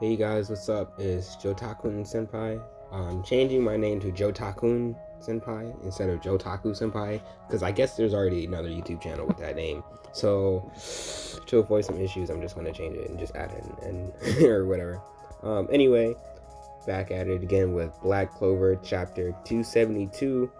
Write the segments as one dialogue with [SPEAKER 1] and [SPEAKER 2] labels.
[SPEAKER 1] Hey guys, what's up? It's Jotakun Senpai. I'm changing my name to Jotakun Senpai instead of Jotaku Senpai because I guess there's already another YouTube channel with that name. So to avoid some issues, I'm just gonna change it and just add it and or whatever. Anyway, back at it again with Black Clover chapter 272.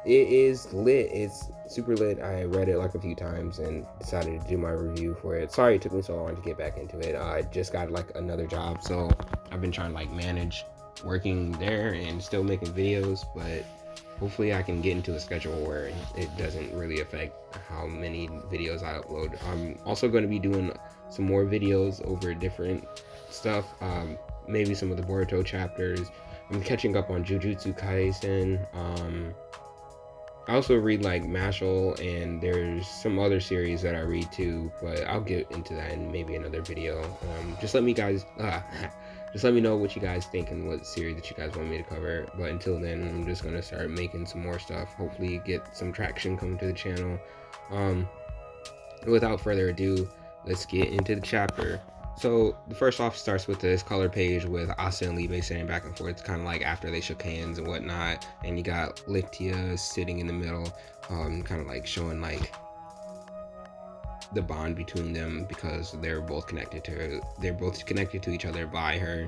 [SPEAKER 1] It is lit. It's super lit. I read it like a few times and decided to do my review for it. Sorry it took me so long to get back into it. I just got like another job, so I've been trying to like manage working there and still making videos, but hopefully I can get into a schedule where it doesn't really affect how many videos I upload. I'm also going to be doing some more videos over different stuff, maybe some of the Boruto chapters. I'm catching up on Jujutsu Kaisen. I also read like Mashal, and there's some other series that I read too, but I'll get into that in maybe another video. Just let me know what you guys think and what series that you guys want me to cover. But until then, I'm just gonna start making some more stuff. Hopefully, get some traction coming to the channel. Without further ado, let's get into the chapter. So the first off starts with this color page with Asta and Libe sitting back and forth. It's kind of like after they shook hands and whatnot, and you got Lictia sitting in the middle, kind of like showing like the bond between them because they're both connected to each other by her,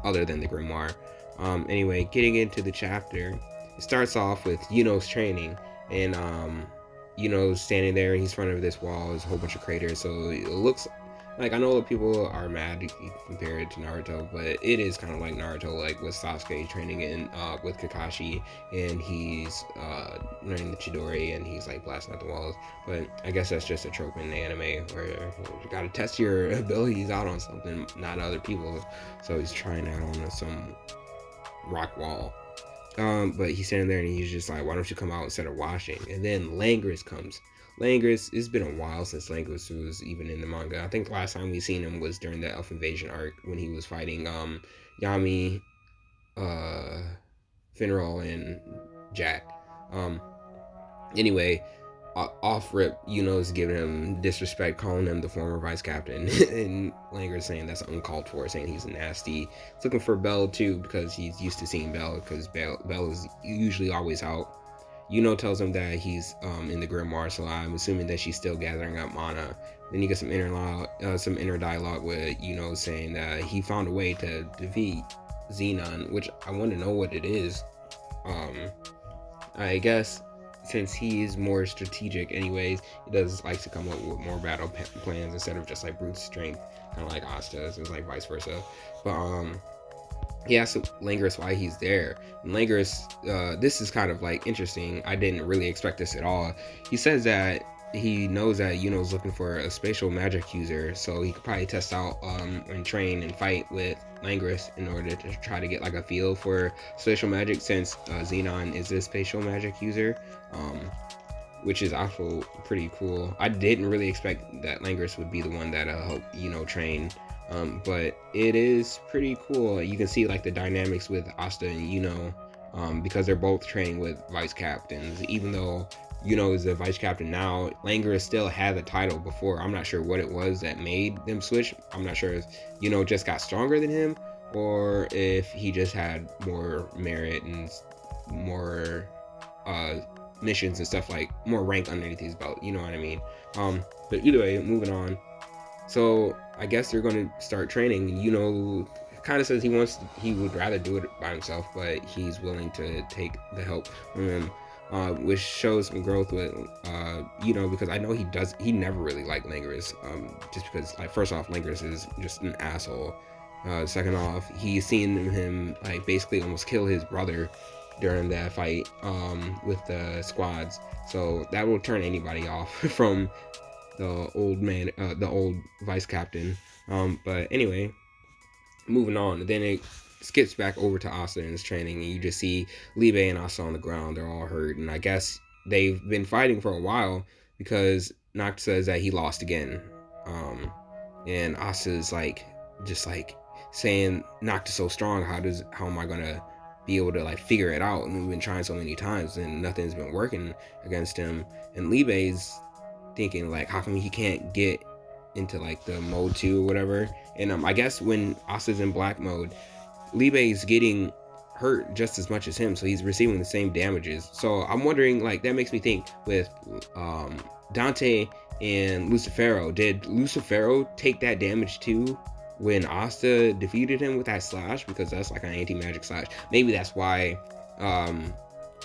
[SPEAKER 1] other than the grimoire. Anyway, getting into the chapter, it starts off with Yuno's training, and Yuno's standing there and he's in front of this wall. There's a whole bunch of craters, so it looks like, I know that people are mad you compare it to Naruto, but it is kind of like Naruto, like with Sasuke training in with Kakashi, and he's learning the Chidori, and he's like blasting out the walls. But I guess that's just a trope in the anime where you gotta test your abilities out on something, not other people. So he's trying out on some rock wall. But he's standing there and he's just like, why don't you come out instead of washing? And then Langris comes. Langris, it's been a while since Langris was even in the manga. I think the last time we seen him was during the Elf Invasion arc when he was fighting Yami, Finral, and Jack. Anyway, off rip, Yuno's giving him disrespect, calling him the former vice captain, and Langris saying that's uncalled for, saying he's nasty. He's looking for Bell too because he's used to seeing Bell because Bell is usually always out. Yuno tells him that he's in the grimoire, so I'm assuming that she's still gathering up mana. Then you get some inner dialogue with Yuno saying that he found a way to defeat Xenon, which I want to know what it is. I guess since he is more strategic anyways, he does like to come up with more battle plans instead of just like brute strength, kind of like Asta, so it's like vice versa. But he asks Langris why he's there. And Langris, this is kind of like interesting. I didn't really expect this at all. He says that he knows that Yuno's looking for a spatial magic user, so he could probably test out and train and fight with Langris in order to try to get like a feel for spatial magic, since Xenon is a spatial magic user, which is also pretty cool. I didn't really expect that Langris would be the one that helped Yuno train. But it is pretty cool. You can see like the dynamics with Asta and Yuno, because they're both training with vice captains. Even though Yuno is the vice captain now, Langris still had the title before. I'm not sure what it was that made them switch. I'm not sure if Yuno just got stronger than him, or if he just had more merit and more missions and stuff, like more rank underneath his belt. You know what I mean? But either way, moving on. So I guess they're going to start training. Yuno kind of says he would rather do it by himself, but he's willing to take the help from him, which shows some growth with Yuno, because I know he never really liked Langris, just because, like, first off, Langris is just an asshole. Second off, he's seen him like basically almost kill his brother during that fight with the squads, so that will turn anybody off from the old vice captain. But anyway, moving on. Then it skips back over to Asta and his training, and you just see Libe and Asta on the ground. They're all hurt, and I guess they've been fighting for a while because Nacht says that he lost again. And Asta's like just like saying, Nacht is so strong. How am I gonna be able to like figure it out? And we've been trying so many times, and nothing's been working against him. And Libe's thinking like, how come he can't get into like the mode 2 or whatever? And I guess when Asta's in black mode, Libe's getting hurt just as much as him, so he's receiving the same damages. So I'm wondering, like, that makes me think with Dante and Lucifero, did Lucifero take that damage too when Asta defeated him with that slash? Because that's like an anti-magic slash. Maybe that's why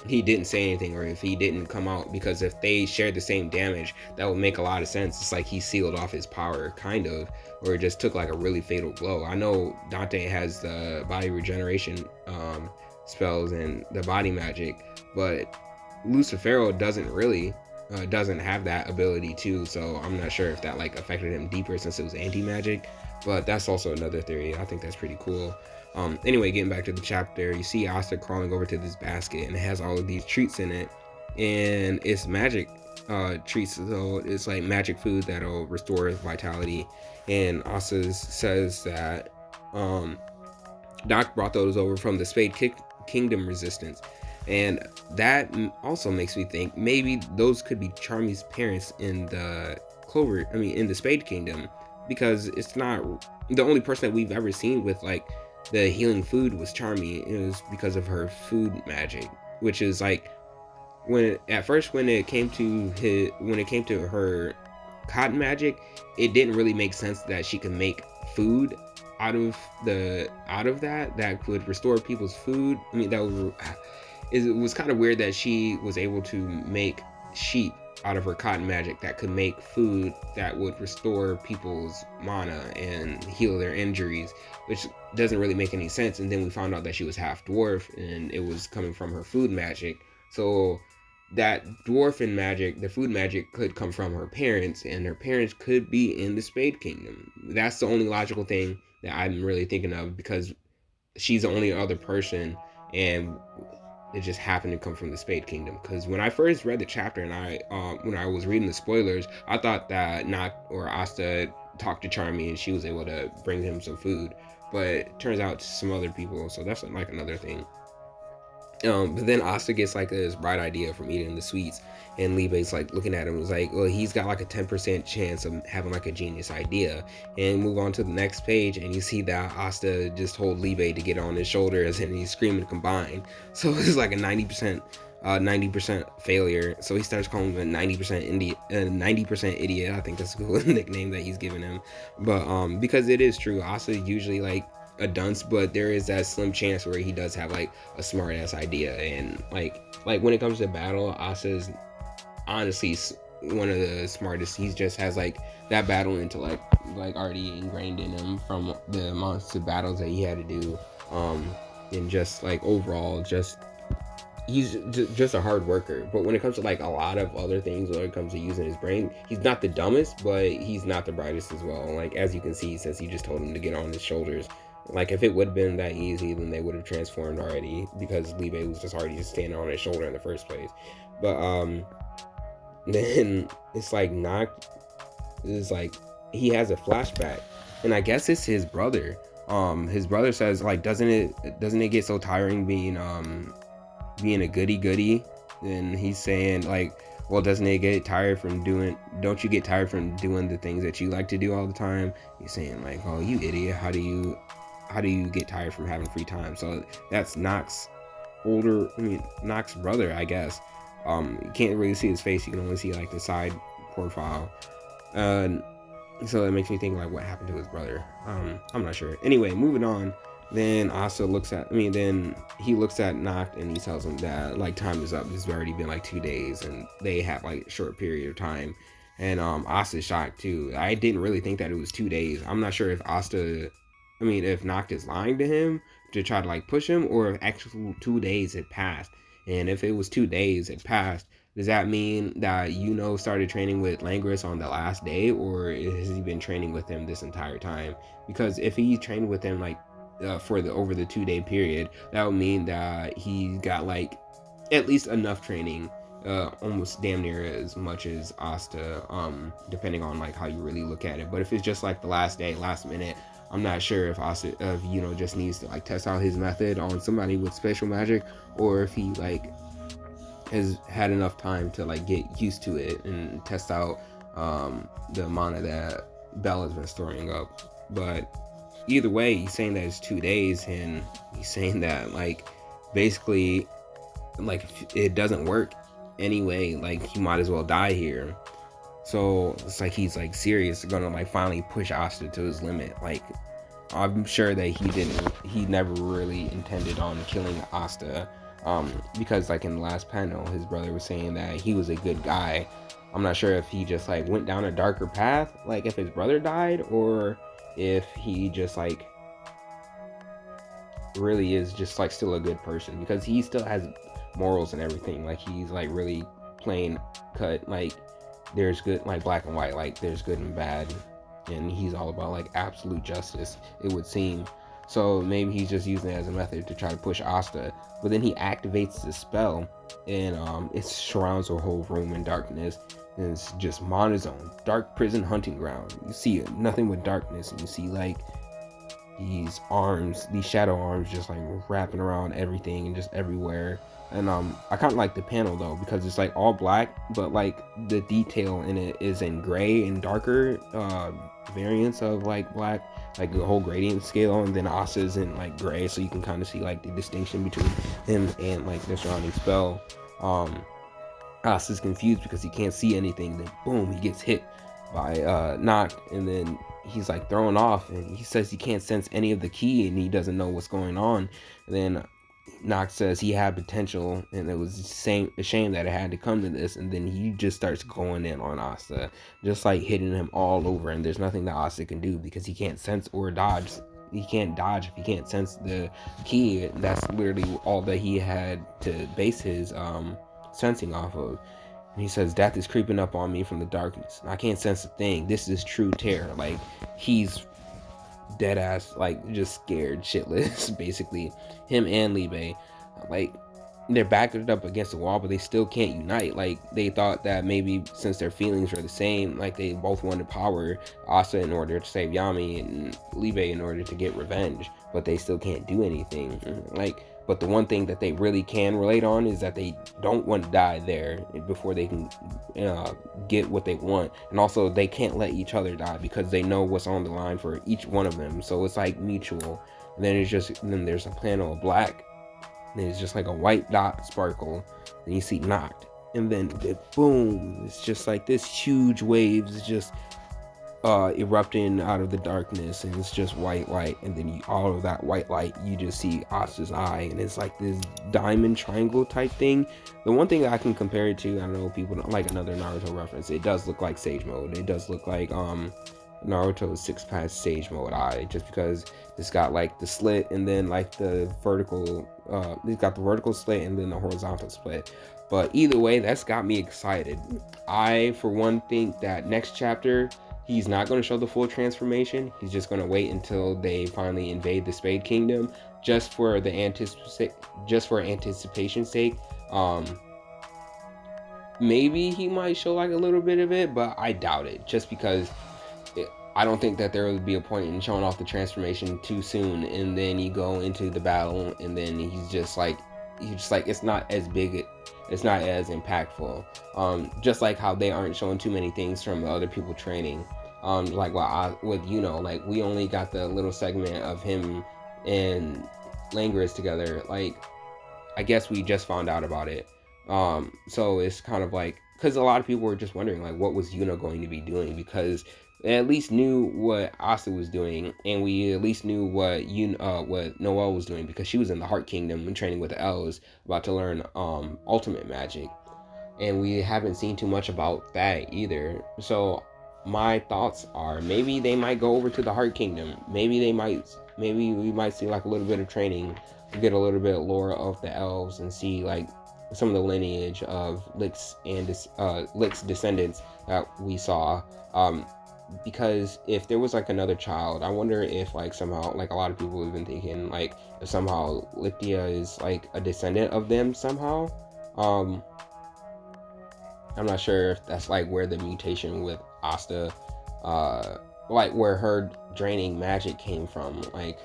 [SPEAKER 1] he didn't say anything, or if he didn't come out, because if they shared the same damage, that would make a lot of sense. It's like he sealed off his power, kind of, or it just took like a really fatal blow. I know Dante has the body regeneration spells and the body magic, but Lucifero doesn't have that ability too, so I'm not sure if that like affected him deeper since it was anti-magic. But that's also another theory. I think that's pretty cool. Anyway, getting back to the chapter, you see Asta crawling over to this basket, and it has all of these treats in it, and it's magic treats, so it's like magic food that'll restore vitality. And Asta says that Doc brought those over from the Spade Kingdom resistance, and that also makes me think maybe those could be Charmy's parents in the in the Spade Kingdom, because it's not the only person that we've ever seen with like the healing food was Charmy. It was because of her food magic, which is like when it came to her cotton magic, it didn't really make sense that she could make food out of that could restore people's food. I mean, it was kind of weird that she was able to make sheep out of her cotton magic that could make food that would restore people's mana and heal their injuries, which doesn't really make any sense. And then we found out that she was half dwarf, and it was coming from her food magic. So that dwarfen magic, the food magic, could come from her parents, and her parents could be in the Spade Kingdom. That's the only logical thing that I'm really thinking of, because she's the only other person, and it just happened to come from the Spade Kingdom. Because when I first read the chapter, and when I was reading the spoilers, I thought that Asta talked to Charmy and she was able to bring him some food, but it turns out some other people. So that's like another thing. But then Asta gets like this bright idea from eating the sweets, and Libe's like looking at him and was like, well, he's got like a 10% chance of having like a genius idea. And move on to the next page, and you see that Asta just told Libe to get on his shoulders, and he's screaming combine. So it's like a 90% failure. So he starts calling him a 90% idiot. I think that's a cool nickname that he's giving him. But because it is true, Asta usually like a dunce, but there is that slim chance where he does have like a smart ass idea. And like when it comes to battle, Asa's honestly one of the smartest. He just has like that battle intellect like already ingrained in him from the monster battles that he had to do, and just like overall he's just a hard worker. But when it comes to like a lot of other things, when it comes to using his brain, he's not the dumbest, but he's not the brightest as well. Like as you can see, since he just told him to get on his shoulders, like if it would have been that easy, then they would have transformed already, because Libe was just already just standing on his shoulder in the first place. But then it's like he has a flashback, and I guess it's his brother. His brother says like, doesn't it get so tiring being a goody? And he's saying like, well, don't you get tired from doing the things that you like to do all the time? He's saying like, oh, you idiot, how do you get tired from having free time? So that's Nox's brother, I guess. You can't really see his face, you can only see like the side profile. So that makes me think like, what happened to his brother? I'm not sure. Anyway, moving on. Then Asta looks at Noct, and he tells him that like time is up. It's already been like 2 days, and they have like a short period of time. And Asta's shocked too. I didn't really think that it was 2 days. I'm not sure if if Noct is lying to him to try to like push him, or if actually 2 days had passed. And if it was 2 days had passed, does that mean that started training with Langris on the last day, or has he been training with him this entire time? Because if he trained with him like over the 2 day period, that would mean that he got like at least enough training, almost damn near as much as Asta, depending on like how you really look at it. But if it's just like the last day, last minute, I'm not sure if Asta just needs to like test out his method on somebody with special magic, or if he like has had enough time to like get used to it and test out the mana that Bella's been storing up. But either way, he's saying that it's 2 days, and he's saying that like basically like if it doesn't work anyway, like you might as well die here. So it's like he's like serious, gonna like finally push Asta to his limit. Like I'm sure that he never really intended on killing Asta, because like in the last panel, his brother was saying that he was a good guy. I'm not sure if he just like went down a darker path, like if his brother died, or if he just like really is just like still a good person, because he still has morals and everything. Like he's like really plain cut. Like there's good, like black and white. Like there's good and bad, and he's all about like absolute justice, it would seem. So maybe he's just using it as a method to try to push Asta. But then he activates the spell, and it surrounds the whole room in darkness. And it's just monozone, dark prison hunting ground. You see nothing but darkness, and you see like these arms, these shadow arms, just like wrapping around everything and just everywhere. And I kind of like the panel though, because it's like all black, but like the detail in it is in gray and darker variants of like black, like the whole gradient scale. And then Asta's in like gray, so you can kind of see like the distinction between him and like the surrounding spell. Asta's confused because he can't see anything. Then boom, he gets hit by Noct, and then he's like thrown off, and he says he can't sense any of the ki, and he doesn't know what's going on. And then Noct says he had potential, and it was a shame that it had to come to this. And then he just starts going in on Asta, just like hitting him all over. And there's nothing that Asta can do because he can't sense or dodge. He can't dodge if he can't sense the ki. That's literally all that he had to base his sensing off of. And he says, death is creeping up on me from the darkness. I can't sense a thing. This is true terror. Like he's dead ass, like just scared shitless. Basically him and Libe, like they're backed up against the wall, but they still can't unite. Like they thought that maybe since their feelings were the same, like they both wanted power, Asta in order to save Yami, and Libe in order to get revenge, but they still can't do anything. Like, but the one thing that they really can relate on is that they don't want to die there before they can get what they want. And also they can't let each other die because they know what's on the line for each one of them. So it's like mutual. And then there's a panel of black. And it's just like a white dot sparkle. And you see Noct. And then boom, it's just like this huge waves just erupting out of the darkness, and it's just white light. And then all of that white light, you just see Asta's eye, and it's like this diamond triangle type thing. The one thing I can compare it to, I know people don't like another Naruto reference, it does look like Sage Mode. It does look like Naruto's 6-pass Sage Mode eye, just because it's got like the slit, and then like the vertical it's got the vertical slit and then the horizontal split. But either way, that's got me excited. I for one think that next chapter he's not going to show the full transformation. He's just going to wait until they finally invade the Spade Kingdom, just for anticipation's sake. Maybe he might show like a little bit of it, but I doubt it, just because I don't think that there would be a point in showing off the transformation too soon, and then you go into the battle, and then he's just like it's not as big, it's not as impactful. Just like how they aren't showing too many things from the other people training. Like with like we only got the little segment of him and Langris together. Like I guess we just found out about it. So it's kind of like, because a lot of people were just wondering like what was Yuno going to be doing, because they at least knew what Asta was doing, and we at least knew what Noelle was doing, because she was in the Heart Kingdom and training with the elves, about to learn ultimate magic, and we haven't seen too much about that either. So my thoughts are, maybe they might go over to the Heart Kingdom. Maybe we might see like a little bit of training, get a little bit of lore of the elves, and see like some of the lineage of Lick's descendants that we saw. Because if there was like another child, I wonder if like somehow, like a lot of people have been thinking like if somehow Lycia is like a descendant of them somehow. I'm not sure if that's like where the mutation with Asta, like where her draining magic came from. Like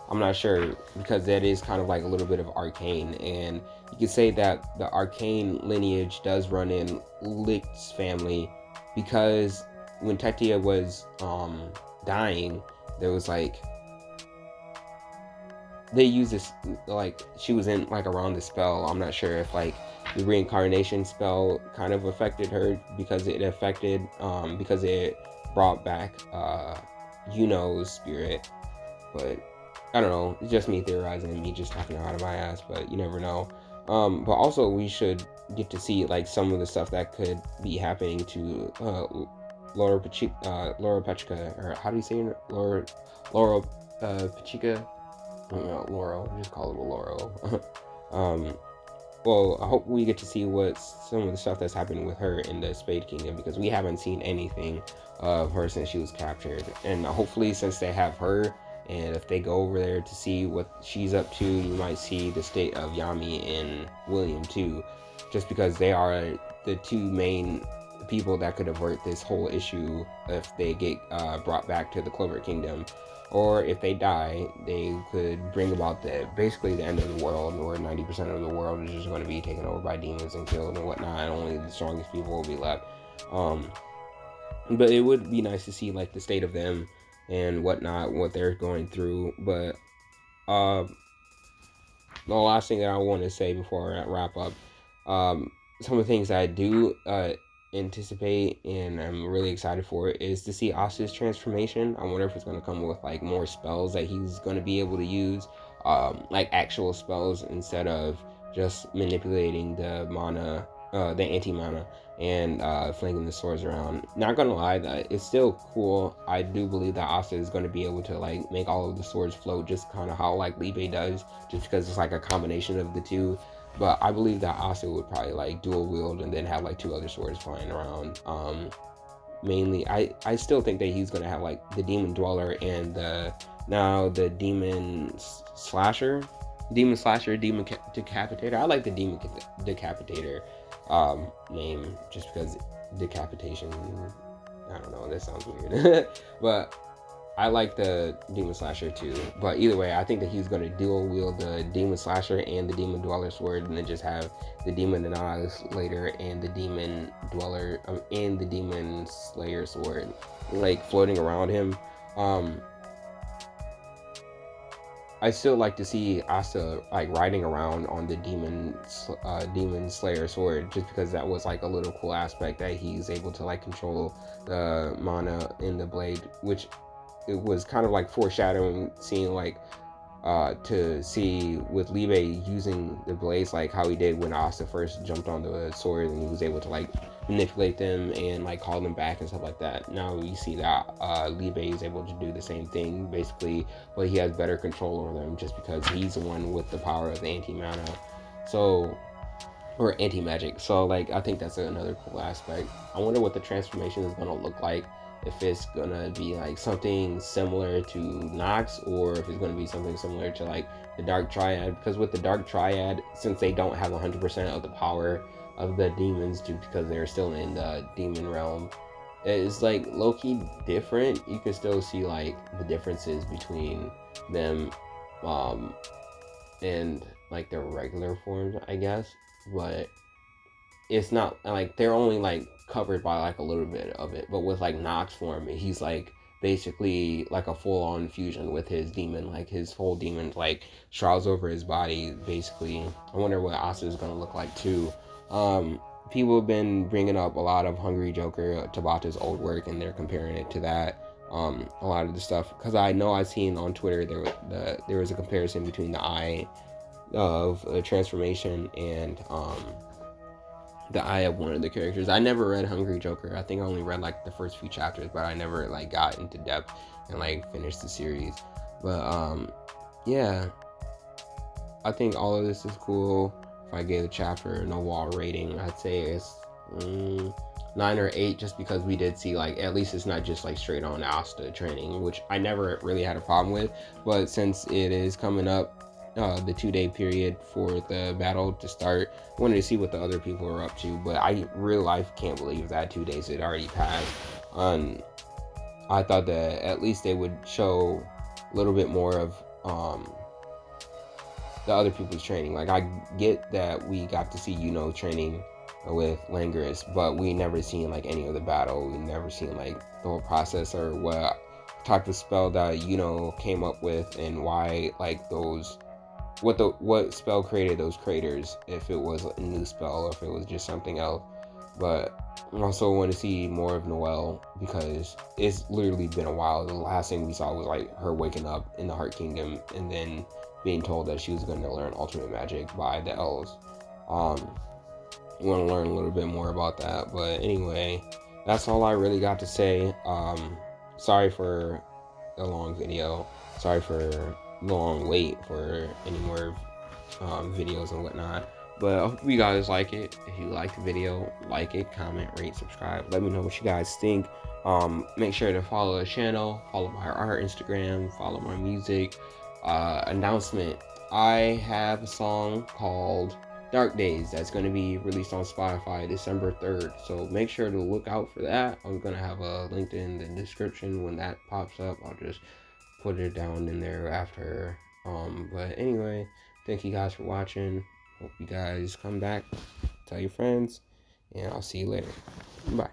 [SPEAKER 1] I'm not sure, because that is kind of like a little bit of arcane, and you could say that the arcane lineage does run in Lick's family, because when Tetia was dying, there was like they used this, like she was in like around the spell. I'm not sure if like the reincarnation spell kind of affected her because because it brought back Yuno's spirit. But I don't know, it's just me theorizing and me just talking out of my ass, but you never know. But also we should get to see like some of the stuff that could be happening to Laura Petrica, or how do you say it? Laura Petrica? Laurel. Just call it Laurel. um, well, I hope we get to see what some of the stuff that's happening with her in the Spade Kingdom, because we haven't seen anything of her since she was captured. And hopefully, since they have her, and if they go over there to see what she's up to, you might see the state of Yami and William too, just because they are the two main people that could avert this whole issue if they get brought back to the Clover Kingdom. Or if they die, they could bring about basically the end of the world, where 90% of the world is just going to be taken over by demons and killed and whatnot, and only the strongest people will be left. But it would be nice to see like the state of them and whatnot, what they're going through. But the last thing that I want to say before I wrap up, some of the things that I do anticipate and I'm really excited for is to see Asta's transformation. I wonder if it's going to come with like more spells that he's going to be able to use, like actual spells instead of just manipulating the mana, the anti-mana, and flinging the swords around. Not gonna lie, that it's still cool. I do believe that Asta is going to be able to like make all of the swords float, just kind of how like Libe does, just because it's like a combination of the two. But I believe that Asta would probably like dual wield and then have like two other swords flying around. Mainly, I still think that he's gonna have like the Demon Dweller and the Demon Slasher, Demon Decapitator. I like the Demon Decapitator name just because decapitation. I don't know. That sounds weird, but I like the Demon Slasher too. But either way, I think that he's going to dual wield the Demon Slasher and the Demon Dweller sword, and then just have the Demon Annihilator and the Demon Dweller and the Demon Slayer sword like floating around him. I still like to see Asta like riding around on the Demon Slayer sword, just because that was like a little cool aspect that he's able to like control the mana in the blade, which it was kind of like foreshadowing, seeing like to see with Libe using the blades like how he did when Asta first jumped on the sword, and he was able to like manipulate them and like call them back and stuff like that. Now we see that Libe is able to do the same thing basically, but he has better control over them just because he's the one with the power of the anti-mana, so, or anti-magic. So like I think that's another cool aspect. I wonder what the transformation is going to look like, if it's gonna be like something similar to Nox, or if it's gonna be something similar to like the Dark Triad. Because with the Dark Triad, since they don't have 100% of the power of the demons, due because they're still in the demon realm, it's like low-key different. You can still see like the differences between them and like their regular forms, I guess, but it's not like they're only like covered by like a little bit of it. But with like Nox form, he's like basically like a full-on fusion with his demon, like his whole demon like shrouds over his body basically. I wonder what Asta is gonna look like too. People have been bringing up a lot of Hungry Joker, Tabata's old work, and they're comparing it to that. A lot of the stuff, because I know I've seen on Twitter there was a comparison between the eye of transformation and the eye of one of the characters. I never read Hungry Joker. I think I only read like the first few chapters, but I never like got into depth and like finished the series. But yeah, I think all of this is cool. If I gave a chapter an overall rating, I'd say it's 9 or 8, just because we did see like at least it's not just like straight on Asta training, which I never really had a problem with. But since it is coming up, the 2-day period for the battle to start, I wanted to see what the other people are up to. But I real life can't believe that 2 days had already passed. I thought that at least they would show a little bit more of the other people's training. Like I get that we got to see training with Langris, but we never seen like any of the battle. We never seen like the whole process or what type of spell that came up with, and why like those what spell created those craters, if it was a new spell or if it was just something else. But I also want to see more of Noelle, because it's literally been a while. The last thing we saw was like her waking up in the Heart Kingdom and then being told that she was going to learn ultimate magic by the elves. I want to learn a little bit more about that. But anyway, that's all I really got to say. Sorry for the long video. Sorry for the long wait for any more videos and whatnot. But I hope you guys like it. If you like the video, like it, comment, rate, subscribe. Let me know what you guys think. Make sure to follow the channel, follow my art Instagram, follow my music. Announcement: I have a song called Dark Days that's going to be released on Spotify December 3rd. So make sure to look out for that. I'm going to have a link in the description when that pops up. I'll just put it down in there after. But anyway, thank you guys for watching. Hope you guys come back, tell your friends, and I'll see you later. Bye.